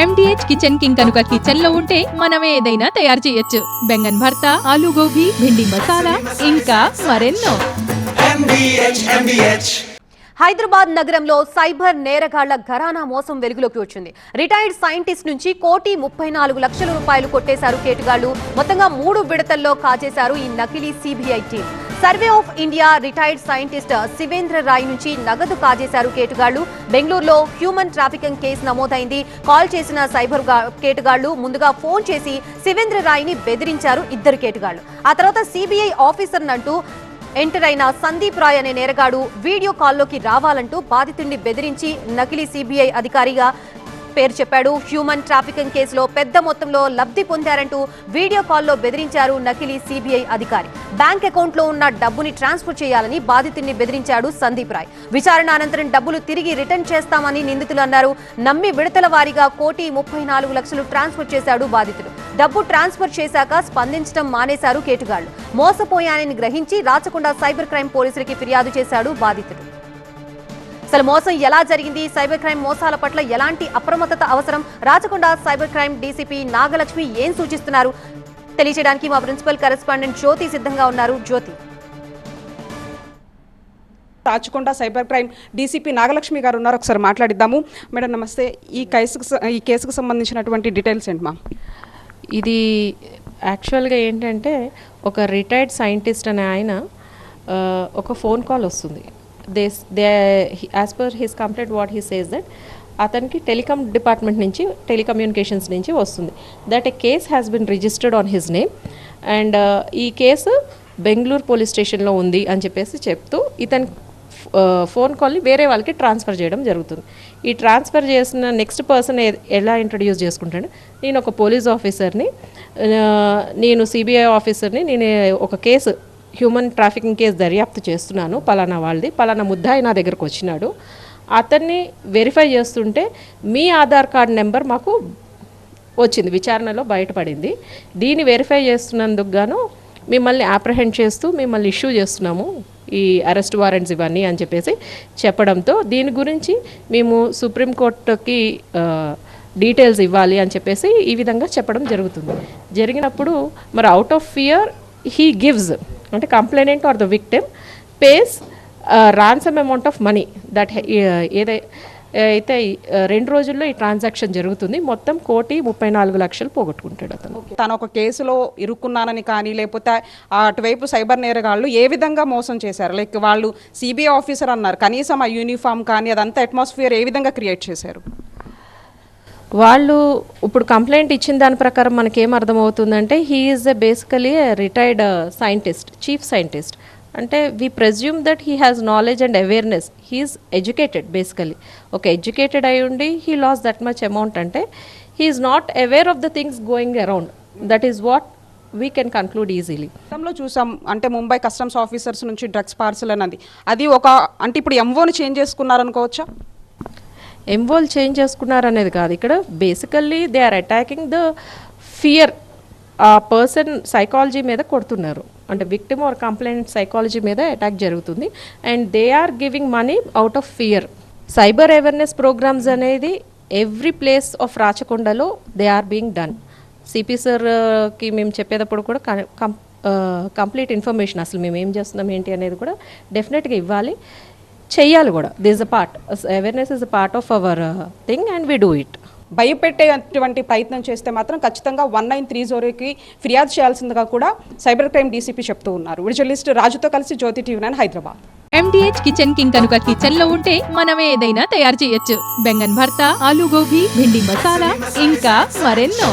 MDH kitchen king కనుక kitchen లో ఉంటే మనమే ఏదైనా తయారు చేయొచ్చు. బెంగన్ భర్త, ఆలు గోబీ, భిండి మసాలా, ఇంకా మరెన్నో. హైదరాబాద్ నగరంలో సైబర్ నేరగాళ్ల ఘరానా మోసం వెలుగులోకి వచ్చింది. రిటైర్డ్ సైంటిస్ట్ నుంచి ₹1,34,00,000 కొట్టేశారు కేటుగాళ్లు. మొత్తంగా 3 విడతల్లో కాజేశారు ఈ నకిలీ CBI team. Survey of India retired scientist Shivendra Roy నుంచి నగదు కాజేశారు కేటుగాళ్లు. బెంగళూరులో హ్యూమన్ ట్రాఫికింగ్ కేసు నమోదైంది. కాల్ చేసిన సైబర్ కేటుగాళ్లు ముందుగా ఫోన్ చేసి శివేంద్ర రాయ్ ని బెదిరించారు 2 కేటుగాళ్లు. ఆ తర్వాత సిబిఐ ఆఫీసర్ నంటూ ఎంటర్ అయిన సందీప్ రాయ్ అనే నేరగాడు వీడియో కాల్లోకి రావాలంటూ బాధితుడిని బెదిరించి నకిలీ సిబిఐ అధికారిగా పేరు చెప్పాడు. హ్యూమన్ ట్రాఫికింగ్ కేసులో పెద్ద మొత్తంలో లబ్ధి పొందారంటూ వీడియో కాల్లో బెదిరించారు నకిలీ సిబిఐ అధికారి. బ్యాంక్ అకౌంట్ లో ఉన్న డబ్బుని ట్రాన్స్ఫర్ చేయాలని బాధితుడిని బెదిరించాడు సందీప్ రాయ్. విచారణ అనంతరం డబ్బులు తిరిగి రిటర్న్ చేస్తామని నిందితులు అన్నారు. నమ్మి విడతల వారీగా ₹1,34,00,000 ట్రాన్స్ఫర్ చేశాడు బాధితుడు. డబ్బు ట్రాన్స్ఫర్ చేశాక స్పందించడం మానేశారు కేటుగాళ్లు. మోసపోయానని గ్రహించి రాచకొండ సైబర్ క్రైమ్ పోలీసులకి ఫిర్యాదు చేశాడు బాధితుడు. అసలు మోసం ఎలా జరిగింది, సైబర్ క్రైమ్ మోసాల పట్ల ఎలాంటి అప్రమత్తత అవసరం, Rachakonda cyber crime DCP Nagalakshmi ఏం సూచిస్తున్నారు తెలియజేయడానికి మా ప్రిన్సిపల్ కరెస్పాండెంట్ జ్యోతి సిద్ధంగా ఉన్నారు. Jyothi. Rachakonda cyber crime DCP Nagalakshmi గారు ఉన్నారు, ఒకసారి మాట్లాడిద్దాము. మేడం నమస్తే. ఈ కేసుకు సంబంధించినటువంటి డీటెయిల్స్ ఏంటి మా? ఇది యాక్చువల్గా ఏంటంటే ఒక రిటైర్డ్ సైంటిస్ట్ అనే ఆయన ఒక ఫోన్ కాల్ వస్తుంది. As per his complaint what he says that అతనికి టెలికామ్ డిపార్ట్మెంట్ నుంచి టెలికమ్యూనికేషన్స్ నుంచి వస్తుంది that A case has been registered on his name and ఈ కేసు బెంగళూరు పోలీస్ స్టేషన్లో ఉంది అని చెప్పేసి చెప్తూ ఇతని ఫోన్ కాల్ని వేరే వాళ్ళకి ట్రాన్స్ఫర్ చేయడం జరుగుతుంది. ఈ ట్రాన్స్ఫర్ చేసిన నెక్స్ట్ పర్సన్ ఎలా ఇంట్రడ్యూస్ చేసుకుంటాడు, నేను ఒక పోలీస్ ఆఫీసర్ని, నేను సిబిఐ ఆఫీసర్ని, నేను ఒక కేసు హ్యూమన్ ట్రాఫికింగ్ కేసు దర్యాప్తు చేస్తున్నాను, పలానా వాళ్ళది, పలానా ముద్దాయి నా దగ్గరకు వచ్చినాడు, అతన్ని వెరిఫై చేస్తుంటే మీ ఆధార్ కార్డ్ నెంబర్ మాకు వచ్చింది, విచారణలో బయటపడింది, దీన్ని వెరిఫై చేస్తున్నందుకు గాను మిమ్మల్ని అప్రహెండ్ చేస్తూ మిమ్మల్ని ఇష్యూ చేస్తున్నాము ఈ అరెస్ట్ వారెంట్స్ ఇవన్నీ అని చెప్పేసి చెప్పడంతో దీని గురించి మేము సుప్రీంకోర్టుకి డీటెయిల్స్ ఇవ్వాలి అని చెప్పేసి ఈ విధంగా చెప్పడం జరుగుతుంది. జరిగినప్పుడు మరి out of fear he gives అంటే complainant or the victim pays ransom amount of money that అయితే 2 రోజుల్లో ఈ ట్రాన్సాక్షన్ జరుగుతుంది. మొత్తం ₹1,34,00,000 పోగొట్టుకుంటాడు అతను. తను ఒక కేసులో ఇరుక్కున్నానని కానీ లేకపోతే అటువైపు సైబర్ నేరగాళ్ళు ఏ విధంగా మోసం చేశారు? లైక్ వాళ్ళు సిబిఐ ఆఫీసర్ అన్నారు, కనీసం ఆ యూనిఫామ్ కానీ అదంతా అట్మాస్ఫియర్ ఏ విధంగా క్రియేట్ చేశారు? వాళ్ళు ఇప్పుడు కంప్లైంట్ ఇచ్చిన దాని ప్రకారం మనకేం అర్థమవుతుందంటే he is basically retired scientist, chief scientist. అంటే we presume that he has knowledge and awareness, he's educated. Basically ఒక ఎడ్యుకేటెడ్ అయి ఉండి he loss that much amount అంటే he is not aware of the things going around. That is what we can conclude easily. గతంలో చూసాం అంటే Mumbai customs officers నుంచి drugs parcel అన్నది అది ఒక అంటే ఇప్పుడు ఎంఓని చేంజ్ చేసుకున్నారనుకోవచ్చా? ఎంవోల్ చేంజ్ చేసుకున్నారనేది కాదు, ఇక్కడ basically they are attacking the fear. ఆ పర్సన్ సైకాలజీ మీద కొడుతున్నారు, అంటే విక్టిమ్ ఆర్ కంప్లైంట్ సైకాలజీ మీద అటాక్ జరుగుతుంది and they are giving money out of fear. Cyber awareness programs అనేది ఎవ్రీ ప్లేస్ ఆఫ్ రాచకొండలో they are being done. CP సార్కి మేము చెప్పేటప్పుడు కూడా కంప్లీట్ ఇన్ఫర్మేషన్ అసలు మేము ఏం చేస్తున్నాం ఏంటి అనేది కూడా డెఫినెట్గా ఇవ్వాలి, చెయ్యాలి కూడా. This a part, awareness is a part of our thing and we do it. భయపెట్టేటువంటి ప్రయత్నం చేస్తే మాత్రం ఖచ్చితంగా 1930కి ఫిర్యాదు చేయాల్సిందిగా కూడా సైబర్ క్రైమ్ డీసీపీ చెప్తూ ఉన్నారు. జర్నలిస్ట్ రాజుతో కలిసి Jyothi TV 9 Hyderabad. MDH kitchen king కనుక కిచెన్ లో ఉంటే మనమే ఏదైనా తయారు చేయొచ్చు. బెంగన్ భర్త, ఆలు గోబీ, భిండి మసాలా, ఇంకా మరెన్నో.